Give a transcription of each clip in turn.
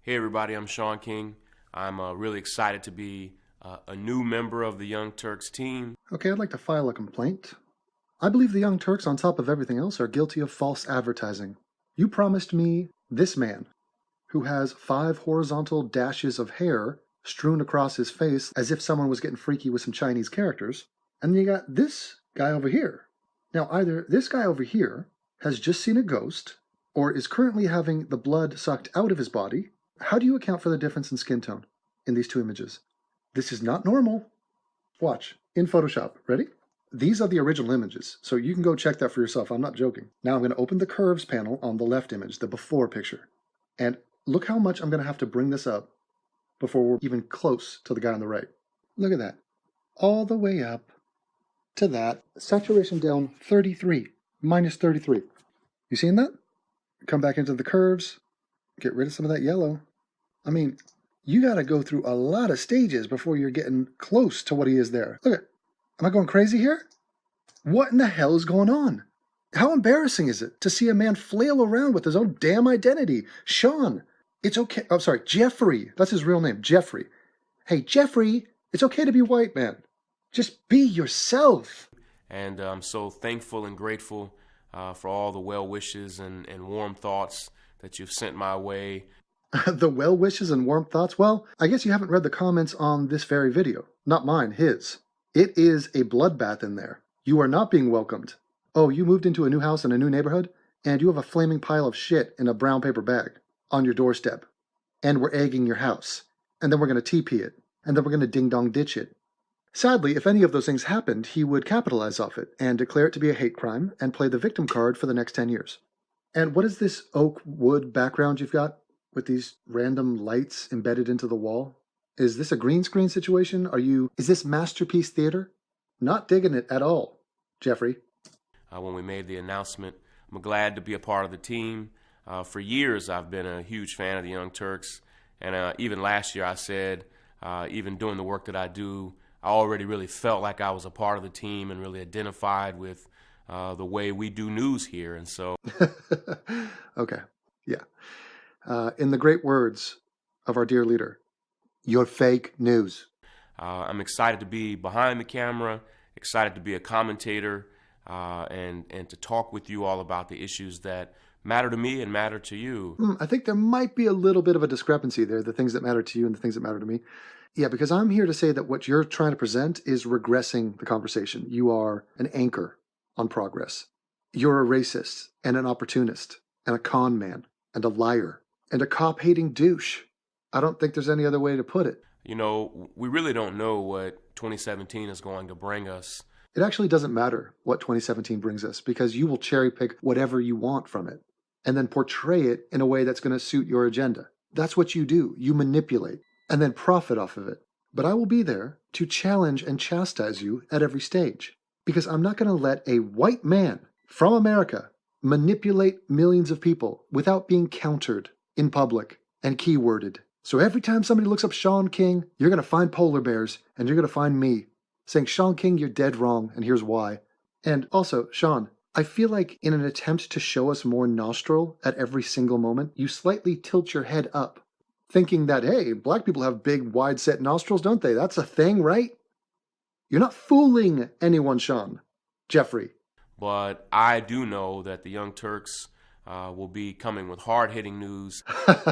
Hey everybody, I'm Shaun King. I'm really excited to be a new member of the Young Turks team. Okay, I'd like to file a complaint. I believe the Young Turks, on top of everything else, are guilty of false advertising. You promised me this man, who has 5 horizontal dashes of hair strewn across his face as if someone was getting freaky with some Chinese characters, and then you got this guy over here. Now, either this guy over here has just seen a ghost, or is currently having the blood sucked out of his body. How do you account for the difference in skin tone in these two images? This is not normal. Watch, in Photoshop. Ready? These are the original images, so you can go check that for yourself. I'm not joking. Now I'm going to open the curves panel on the left image, the before picture. And look how much I'm going to have to bring this up before we're even close to the guy on the right. Look at that. All the way up to that. Saturation down 33, minus 33. You seeing that? Come back into the curves. Get rid of some of that yellow. I mean, you got to go through a lot of stages before you're getting close to what he is there. Look at, am I going crazy here? What in the hell is going on? How embarrassing is it to see a man flail around with his own damn identity? Shaun, it's okay. I'm sorry, Jeffrey. That's his real name, Jeffrey. Hey, Jeffrey, it's okay to be white, man. Just be yourself. And I'm so thankful and grateful for all the well wishes and warm thoughts that you've sent my way. The well wishes and warm thoughts? Well, I guess you haven't read the comments on this very video. Not mine, his. It is a bloodbath in there. You are not being welcomed. Oh, you moved into a new house in a new neighborhood, and you have a flaming pile of shit in a brown paper bag on your doorstep. And we're egging your house. And then we're going to TP it. And then we're going to ding-dong ditch it. Sadly, if any of those things happened, he would capitalize off it and declare it to be a hate crime and play the victim card for the next 10 years. And what is this oak wood background you've got with these random lights embedded into the wall? Is this a green screen situation? Is this Masterpiece Theater? Not digging it at all, Jeffrey. When we made the announcement, I'm glad to be a part of the team. For years, I've been a huge fan of the Young Turks. And even last year, I said, even doing the work that I do, I already really felt like I was a part of the team and really identified with the way we do news here. And so... Okay, yeah. In the great words of our dear leader, you're fake news. I'm excited to be behind the camera, excited to be a commentator, and to talk with you all about the issues that matter to me and matter to you. I think there might be a little bit of a discrepancy there, the things that matter to you and the things that matter to me. Yeah, because I'm here to say that what you're trying to present is regressing the conversation. You are an anchor on progress. You're a racist and an opportunist and a con man and a liar and a cop-hating douche. I don't think there's any other way to put it. You know, we really don't know what 2017 is going to bring us. It actually doesn't matter what 2017 brings us because you will cherry pick whatever you want from it and then portray it in a way that's going to suit your agenda. That's what you do. You manipulate and then profit off of it. But I will be there to challenge and chastise you at every stage because I'm not going to let a white man from America manipulate millions of people without being countered in public and keyworded. So every time somebody looks up Shaun King, you're going to find polar bears and you're going to find me saying, Shaun King, you're dead wrong, and here's why. And also, Shaun, I feel like in an attempt to show us more nostril at every single moment, you slightly tilt your head up, thinking that, hey, black people have big, wide-set nostrils, don't they? That's a thing, right? You're not fooling anyone, Shaun. Jeffrey. But I do know that the Young Turks will be coming with hard-hitting news.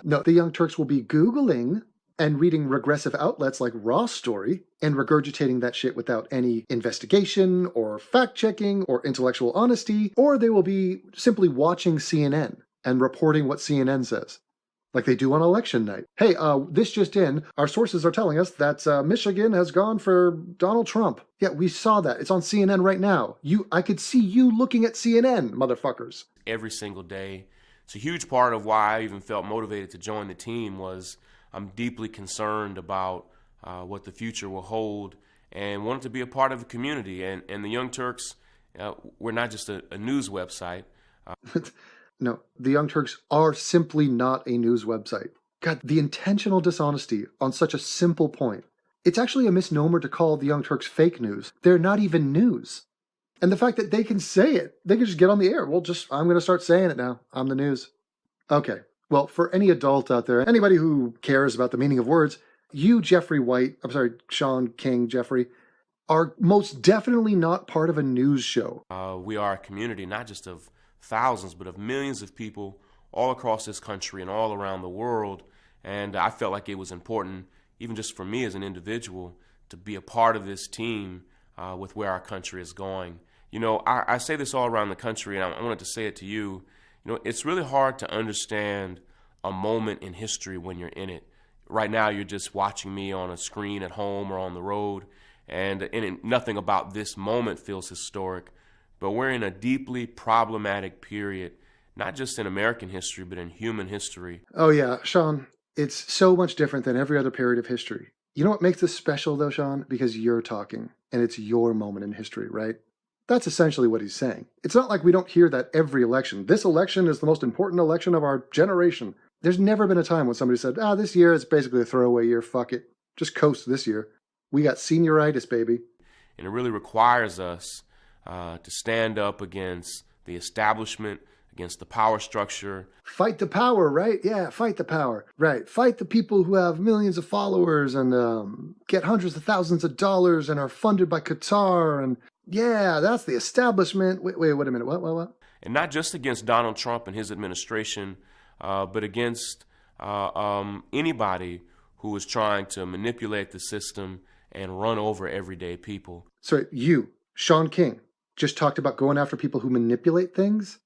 No, the Young Turks will be Googling and reading regressive outlets like Raw Story and regurgitating that shit without any investigation or fact-checking or intellectual honesty, or they will be simply watching CNN and reporting what CNN says, like they do on election night. Hey, this just in, our sources are telling us that Michigan has gone for Donald Trump. Yeah, we saw that. It's on CNN right now. I could see you looking at CNN, motherfuckers. Every single day. It's a huge part of why I even felt motivated to join the team was I'm deeply concerned about what the future will hold and wanted to be a part of the community. And the Young Turks, we're not just a news website. No, the Young Turks are simply not a news website. God, the intentional dishonesty on such a simple point. It's actually a misnomer to call the Young Turks fake news. They're not even news. And the fact that they can say it, they can just get on the air. Well, I'm going to start saying it now. I'm the news. Okay, Well, for any adult out there, anybody who cares about the meaning of words, you, Shaun King, Jeffrey, are most definitely not part of a news show. We are a community not just of thousands, but of millions of people all across this country and all around the world. And I felt like it was important, even just for me as an individual, to be a part of this team with where our country is going. You know, I say this all around the country, and I wanted to say it to you. You know, it's really hard to understand a moment in history when you're in it. Right now, you're just watching me on a screen at home or on the road, and nothing about this moment feels historic. But we're in a deeply problematic period, not just in American history, but in human history. Oh, yeah, Shaun, it's so much different than every other period of history. You know what makes this special, though, Shaun? Because you're talking, and it's your moment in history, right? That's essentially what he's saying. It's not like we don't hear that every election. This election is the most important election of our generation. There's never been a time when somebody said, this year is basically a throwaway year, fuck it. Just coast this year. We got senioritis, baby. And it really requires us to stand up against the establishment, against the power structure. Fight the power, right? Yeah, fight the power. Right. Fight the people who have millions of followers and get hundreds of thousands of dollars and are funded by Qatar. And yeah, that's the establishment. Wait a minute. What? And not just against Donald Trump and his administration, but against anybody who is trying to manipulate the system and run over everyday people. So you, Shaun King, just talked about going after people who manipulate things?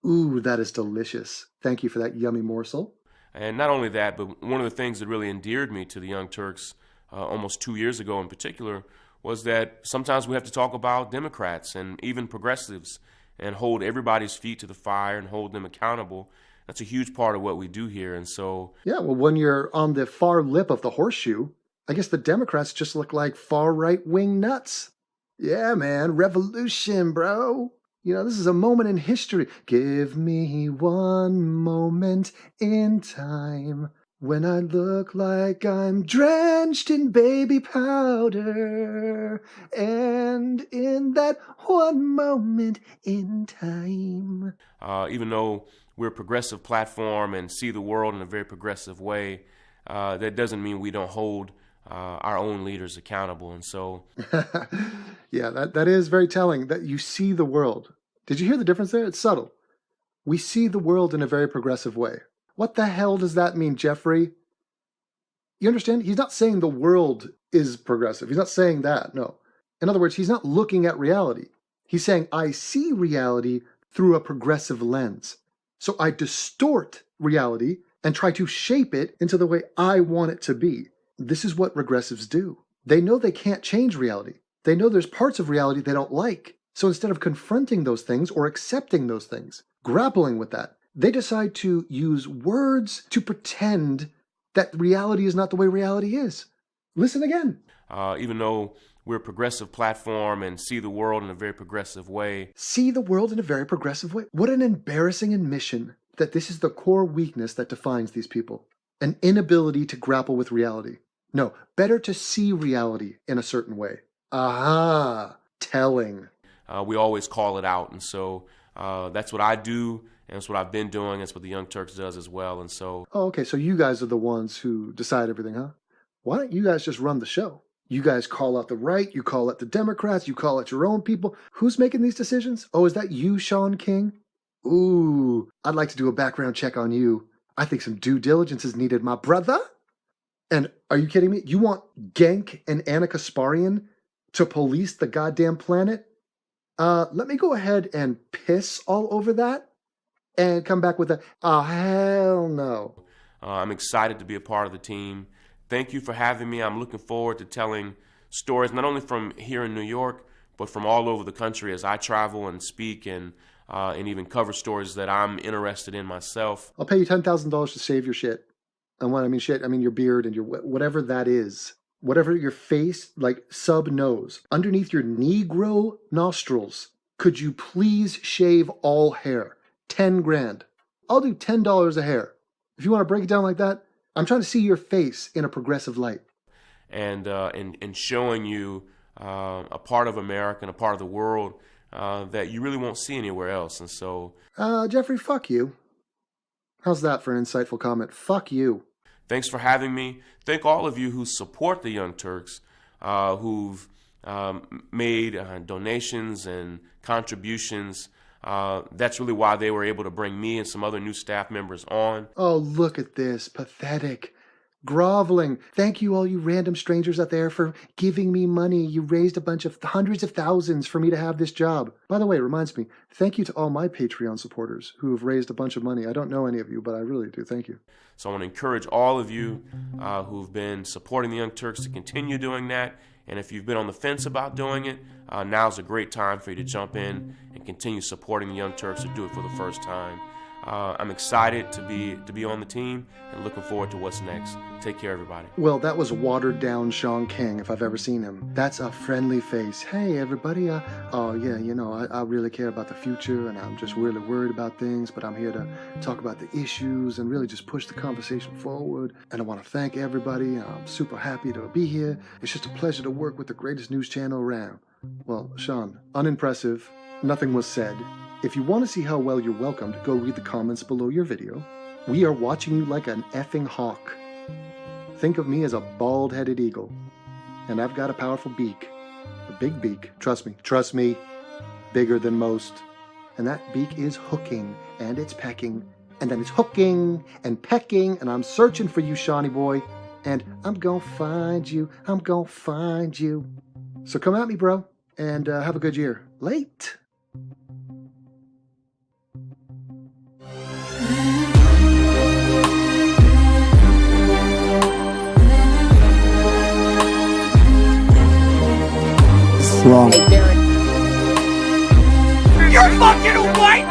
Ooh, that is delicious. Thank you for that yummy morsel. And not only that, but one of the things that really endeared me to the Young Turks almost 2 years ago in particular was that sometimes we have to talk about Democrats and even progressives and hold everybody's feet to the fire and hold them accountable. That's a huge part of what we do here. And so, yeah, well, when you're on the far lip of the horseshoe, I guess the Democrats just look like far right-wing nuts. Yeah, man, revolution, bro. You know, this is a moment in history. Give me one moment in time when I look like I'm drenched in baby powder. And in that one moment in time. Even though we're a progressive platform and see the world in a very progressive way, that doesn't mean we don't hold our own leaders accountable. And so yeah, that is very telling that you see the world. Did you hear the difference there? It's subtle. We see the world in a very progressive way. What the hell does that mean, Jeffrey? You understand? He's not saying the world is progressive. He's not saying that, no. In other words, he's not looking at reality. He's saying, I see reality through a progressive lens. So I distort reality and try to shape it into the way I want it to be. This is what regressives do. They know they can't change reality. They know there's parts of reality they don't like. So instead of confronting those things or accepting those things, grappling with that, they decide to use words to pretend that reality is not the way reality is. Listen again. Even though we're a progressive platform and see the world in a very progressive way. See the world in a very progressive way? What an embarrassing admission that this is the core weakness that defines these people. An inability to grapple with reality. No, better to see reality in a certain way. Aha, telling. We always call it out. And so that's what I do, and that's what I've been doing. That's what the Young Turks does as well. And so. Oh, okay, so you guys are the ones who decide everything, huh? Why don't you guys just run the show? You guys call out the right, you call out the Democrats, you call out your own people. Who's making these decisions? Oh, is that you, Shaun King? Ooh, I'd like to do a background check on you. I think some due diligence is needed, my brother. And are you kidding me? You want Genk and Anna Kasparian to police the goddamn planet? Let me go ahead and piss all over that and come back with a, oh, hell no. I'm excited to be a part of the team. Thank you for having me. I'm looking forward to telling stories, not only from here in New York, but from all over the country as I travel and speak and even cover stories that I'm interested in myself. I'll pay you $10,000 to save your shit. And when I mean shit, I mean your beard and your whatever that is. Whatever your face, like sub-nose, underneath your Negro nostrils, could you please shave all hair? 10 grand. I'll do $10 a hair. If you want to break it down like that, I'm trying to see your face in a progressive light. And showing you a part of America and a part of the world that you really won't see anywhere else. And so, Jeffrey, fuck you. How's that for an insightful comment? Fuck you. Thanks for having me. Thank all of you who support the Young Turks, who've made donations and contributions. That's really why they were able to bring me and some other new staff members on. Oh, look at this. Pathetic. Groveling. Thank you, all you random strangers out there, for giving me money. You raised a bunch of hundreds of thousands for me to have this job. By the way, it reminds me, thank you to all my Patreon supporters who have raised a bunch of money. I don't know any of you, but I really do. Thank you. So I want to encourage all of you who've been supporting the Young Turks to continue doing that. And if you've been on the fence about doing it, now's a great time for you to jump in and continue supporting the Young Turks, to do it for the first time. I'm excited to be on the team and looking forward to what's next. Take care, everybody. Well, that was watered down Shaun King, if I've ever seen him. That's a friendly face. Hey, everybody. Oh, yeah, you know, I really care about the future, and I'm just really worried about things, but I'm here to talk about the issues and really just push the conversation forward. And I want to thank everybody. I'm super happy to be here. It's just a pleasure to work with the greatest news channel around. Well, Shaun, unimpressive. Nothing was said. If you want to see how well you're welcomed, go read the comments below your video. We are watching you like an effing hawk. Think of me as a bald-headed eagle. And I've got a powerful beak. A big beak. Trust me. Bigger than most. And that beak is hooking, and it's pecking, and then it's hooking and pecking, and I'm searching for you, Shawnee boy. And I'm gonna find you. So come at me, bro, and have a good year. Late. Wrong. You're fucking white